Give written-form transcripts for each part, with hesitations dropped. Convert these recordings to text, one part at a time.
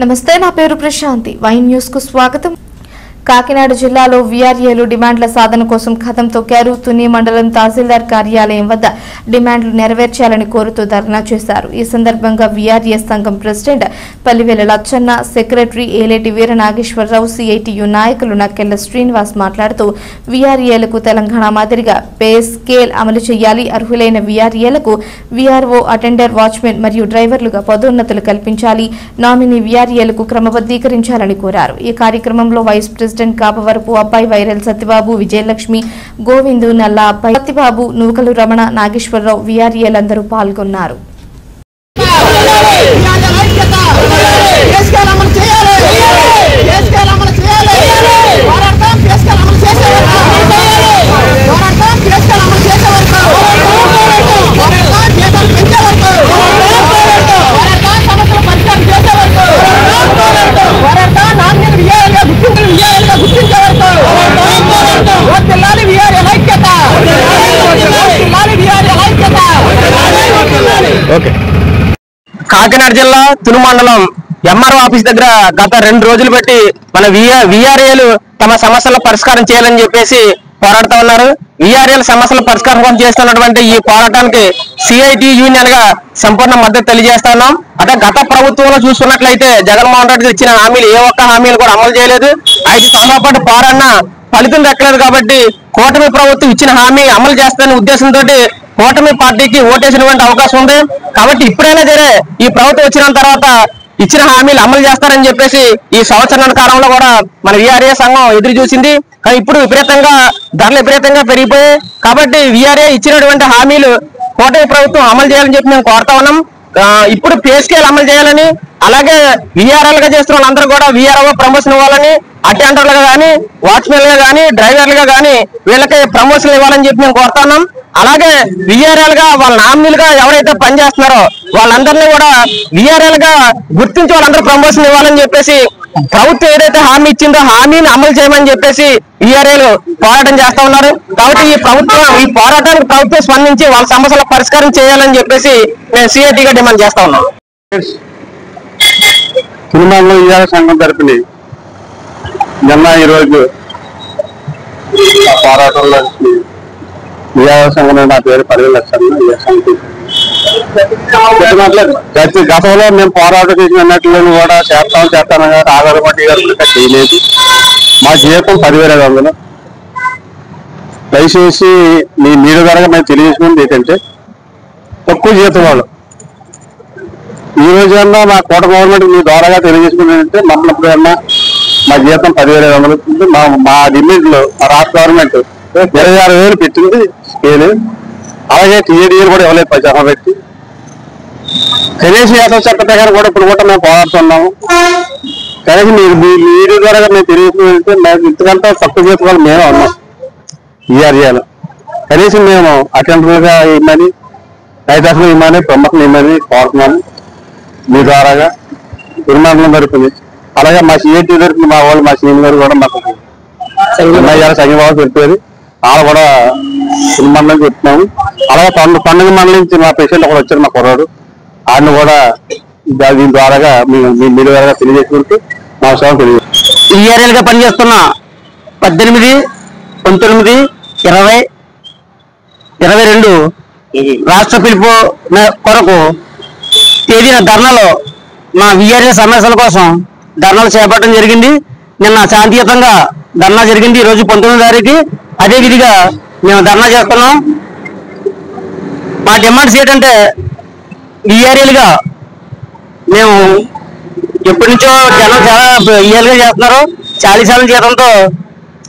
నమస్తే, నా పేరు ప్రశాంతి. వైన్ న్యూస్ కు స్వాగతం. కాకినాడ జిల్లాలో వీఆర్ఏలు డిమాండ్ల సాధన కోసం కథం తొక్కారు. తుని మండలం తహసీల్దార్ కార్యాలయం వద్ద డిమాండ్లు నెరవేర్చాలని కోరుతూ ధర్నా చేశారు. ఈ సందర్భంగా వీఆర్ఏ సంఘం ప్రెసిడెంట్ పల్లివేల లచ్చన్న, సెక్రటరీ ఏలేటి వీర నాగేశ్వరరావు, సిఐటియు నాయకులు నక్కెళ్ల శ్రీనివాస్ మాట్లాడుతూ వీఆర్ఏలకు తెలంగాణ మాదిరిగా పే స్కేల్ అమలు చేయాలి. అర్హులైన వీఆర్ఏలకు వీఆర్ఓ, అటెండర్, వాచ్మెన్ మరియు డ్రైవర్లుగా పదోన్నతులు కల్పించాలి. నామినీ వీఆర్ఏలకు క్రమబద్దీకరించాలని కోరారు. ఈ కార్యక్రమంలో వైస్ ప్రెసిడెంట్ కాపవరపు అబ్బాయి, వైరల్ సత్యబాబు, విజయలక్ష్మి, గోవిందు, నల్లా అబ్బాయి, సత్యబాబు, నూకలు రమణ, నాగేశ్వరరావు వీఆర్ఏలందరూ పాల్గొన్నారు. కాకినాడ జిల్లా తుని మండలం ఎంఆర్ఓ ఆఫీస్ దగ్గర గత 2 రోజులు బట్టి మన వీఆర్ఏలు తమ సమస్యల పరిష్కారం చేయాలని చెప్పేసి పోరాడుతూ ఉన్నారు. వీఆర్ఏల సమస్యల పరిష్కారం కోసం చేస్తున్నటువంటి ఈ పోరాటానికి సిఐటి యూనియన్ గా సంపూర్ణ మద్దతు తెలియజేస్తా ఉన్నాం. అంటే గత ప్రభుత్వంలో చూసుకున్నట్లయితే జగన్మోహన్ రెడ్డి ఇచ్చిన హామీలు ఏ ఒక్క హామీలు కూడా అమలు చేయలేదు. 5 సంవత్సరాల పాటు పోరాడిన ఫలితం దక్కలేదు. కాబట్టి కూటమి ప్రభుత్వం ఇచ్చిన హామీ అమలు చేస్తారనే ఉద్దేశంతో కూటమి పార్టీకి ఓటేసినటువంటి అవకాశం ఉంది. కాబట్టి ఇప్పుడైనా సరే ఈ ప్రభుత్వం వచ్చిన తర్వాత ఇచ్చిన హామీలు అమలు చేస్తారని చెప్పేసి ఈ సంవత్సరాల కాలంలో కూడా మన వీఆర్ఏ సంఘం ఎదురు చూసింది. కానీ ఇప్పుడు ధరలు విపరీతంగా పెరిగిపోయాయి. కాబట్టి వీఆర్ఏ ఇచ్చినటువంటి హామీలు కూటమి ప్రభుత్వం అమలు చేయాలని చెప్పి మేము కోరుతా ఉన్నాం. ఇప్పుడు పే స్కేల్ అమలు చేయాలని, అలాగే వీఆర్ఎల్గా చేస్తున్న వాళ్ళందరూ కూడా వీఆర్ఓ ప్రమోషన్ ఇవ్వాలని, అటెండర్లుగా కానీ, వాచ్మెన్లుగా కానీ, డ్రైవర్లుగా కానీ వీళ్ళకి ప్రమోషన్ ఇవ్వాలని చెప్పి మేము కోరుతున్నాం. అలాగే వీఆర్ఎల్ గా వాళ్ళ నామినీలుగా ఎవరైతే పనిచేస్తున్నారో వాళ్ళందరినీ కూడా వీఆర్ఎల్ గా గుర్తించి వాళ్ళందరూ ప్రమోషన్ ఇవ్వాలని చెప్పేసి ప్రభుత్వం ఏదైతే హామీ ఇచ్చిందో హామీని అమలు చేయమని చెప్పేసి వీఆర్ఏలు పోరాటం చేస్తా ఉన్నారు. కాబట్టి ఈ పోరాటానికి ప్రభుత్వం స్పందించి వాళ్ళ సమస్యల పరిష్కారం చేయాలని చెప్పేసి మేము సిఐటిగా డిమాండ్ చేస్తా ఉన్నాం. సినిమాలో వీఆర్ఏ సంఘం తరపున నిన్న ఈరోజు పోరాటంలో వీఆర్ఏ సంఘం నా పేరు పల్లివేల గతంలో మేము పోరాటం చేసిన అన్నట్లను కూడా చేస్తాను ఆధారపడి చేయలేదు. మా జీతం 10,500. దయచేసి మీ మీడియా ద్వారా మేము తెలియజేసుకుంది ఏంటంటే తక్కువ జీతం వాళ్ళు ఈ రోజన్నా మా కోట గవర్నమెంట్ మీ ద్వారాగా తెలియజేసుకుంటే మమ్మల్ని ఏమన్నా మా జీతం 10,500 మా డిమాండ్లో మా రాష్ట్ర గవర్నమెంట్ 26,000 పెట్టింది స్కేలు. అలాగే టీఏడీలు కూడా ఇవ్వలేదు 10 పెట్టి. కనీసం వేతన చట్ట ప్రకారం కూడా ఇప్పుడు కూడా మేము పోరాడుతున్నాము. కనీసం మీరు మీడియా ద్వారా మేము తెలియజేసుకుంటే మేము ఇంతకంటే తక్కువ జీతం వాళ్ళు మేము ఉన్నాం. ఈఆర్ఏలు కనీసం మేము అటెండర్లుగా ఇమ్మని, రైతాసులు ఇమ్మని, ప్రముఖులు ఇమ్మని కోరుతున్నాము మీ ద్వారాగా నిర్మాణం జరుగుతుంది. అలాగే మా సిఐటి దొరికింది మా వాళ్ళు, మా సీఎం గారు కూడా మాకు సంఘీభావం తెలిపారు. వాళ్ళు కూడా నిర్మాణం చెప్తున్నాము. అలాగే పండుగ మండలి నుంచి మా పేషెంట్ ఒకటి వచ్చారు, మా కుర్రాడు. ఆయన కూడా దీని ద్వారాగా మీ మీడియా ద్వారా తెలియజేసుకుంటూ మా విషయం తెలియజేస్తాం. వీఆర్ఏలుగా పనిచేస్తున్న 18, 19, 20, 22 రాష్ట్ర పిలుపు కొరకు తేదీన ధర్నాలో మా వీఆర్ఏ సమస్యల కోసం ధర్నాలు చేపట్టడం జరిగింది. నిన్న శాంతియుతంగా ధర్నా జరిగింది. ఈరోజు 19వ తారీఖు అదే విధిగా మేము ధర్నా చేస్తున్నాం. మా డిమాండ్స్ ఏంటంటే వీఆర్ఏలుగా మేము ఎప్పటి నుంచో జనం చాలా వీఆర్ఏలుగా చేస్తున్నారు. 40 శాతం జీతంతో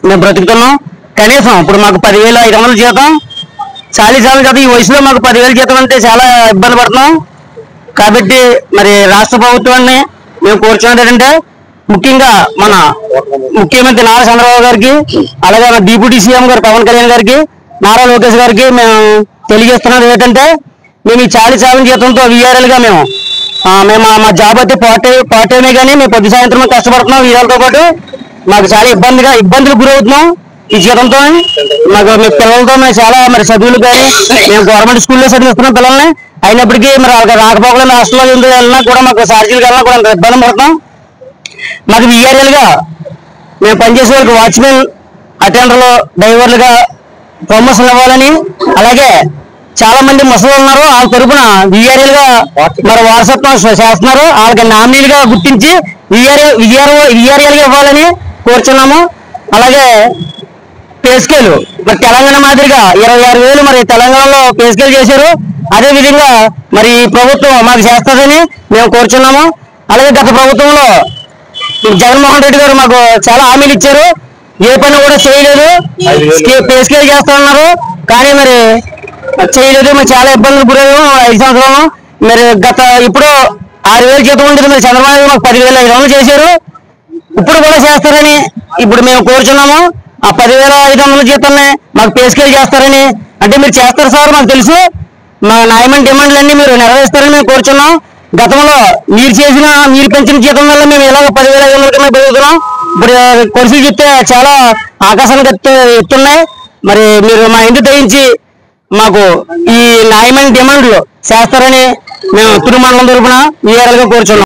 మేము బ్రతుకుతున్నాం. కనీసం ఇప్పుడు మాకు 10,500 జీతం, 40 శాతం జీతం. ఈ వయసులో మాకు 10,000 జీతం అంటే చాలా ఇబ్బంది పడుతున్నాం. కాబట్టి మరి రాష్ట్ర ప్రభుత్వాన్ని మేము కోరుచున్నది ఏంటంటే ముఖ్యంగా మన ముఖ్యమంత్రి నారా చంద్రబాబు గారికి, అలాగే మన డిప్యూటీ సీఎం గారు పవన్ కళ్యాణ్ గారికి, నారా లోకేష్ గారికి మేము తెలియజేస్తున్నది ఏంటంటే మేము ఈ 40 శాతం జీతంతో వీఆర్ఎల్గా మేము మా జాబ్ అయితే పార్టీనే కానీ మేము పొద్దు సాయంత్రం కష్టపడుతున్నాం. వీఆర్లతో పాటు మాకు చాలా ఇబ్బందులకు గురవుతున్నాం. ఈ జీతంతో మాకు మీ పిల్లలతో మేము చాలా మరి చదువులు కానీ మేము గవర్నమెంట్ స్కూల్లో చదివిస్తున్నాం పిల్లల్ని. అయినప్పటికీ మరి వాళ్ళకి రాకపోకలేని హాస్టల్లో వెళ్ళినా కూడా మాకు ఛార్జీలు వెళ్ళినా కూడా ఇబ్బంది పడుతున్నాం. మాకు విఆర్ఎల్గా మేము పనిచేసే వాళ్ళకి వాచ్మెన్, అటెండర్లు, డ్రైవర్లుగా ప్రమోషన్ ఇవ్వాలని, అలాగే చాలా మంది ముసలు ఉన్నారు, వాళ్ళ తరపున విఆర్ఎల్గా మరి వారసత్వం చేస్తున్నారు, వాళ్ళకి నామినీలుగా గుర్తించి విఆర్ఎల్గా ఇవ్వాలని కోరుచున్నాము. అలాగే పే స్కేల్ మరి తెలంగాణ మాదిరిగా 26,000 మరి తెలంగాణలో పే స్కేల్ చేశారు. అదే విధంగా మరి ప్రభుత్వం మాకు చేస్తుందని మేము కోరుచున్నాము. అలాగే గత ప్రభుత్వంలో జగన్మోహన్ రెడ్డి గారు మాకు చాలా హామీలు ఇచ్చారు, ఏ పని కూడా చేయలేదు. పే స్కేల్ చేస్తా ఉన్నారు కానీ మరి చేయలేదు. మరి చాలా ఇబ్బందులు గురయ్యాము 5 సంవత్సరాలు. మరి ఇప్పుడు 6,000 జీతం ఉంటుంది, మరి చంద్రబాబు మాకు 10,500 చేశారు. ఇప్పుడు కూడా చేస్తారని ఇప్పుడు మేము కోరుచున్నాము. ఆ 10,500 జీతాన్ని మాకు పే స్కేల్ చేస్తారని, అంటే మీరు చేస్తారు సార్, మాకు తెలుసు, మా న్యాయమైన డిమాండ్లన్నీ మీరు నెరవేరుస్తారని మేము కోరుచున్నాం. గతంలో మీరు పెంచిన జీతం వల్ల మేము ఇలాగ 10,500 పెరుగుతున్నాం. ఇప్పుడు కొలిసి చెప్తే చాలా ఆకాశానికి ఎత్తున్నాయి. మరి మీరు మా ఇంటి దయించి మాకు ఈ న్యాయమైన డిమాండ్లు చేస్తారని మేము తుని మండలం తరపున విఆర్ఎల్గా కోరుచున్నాం.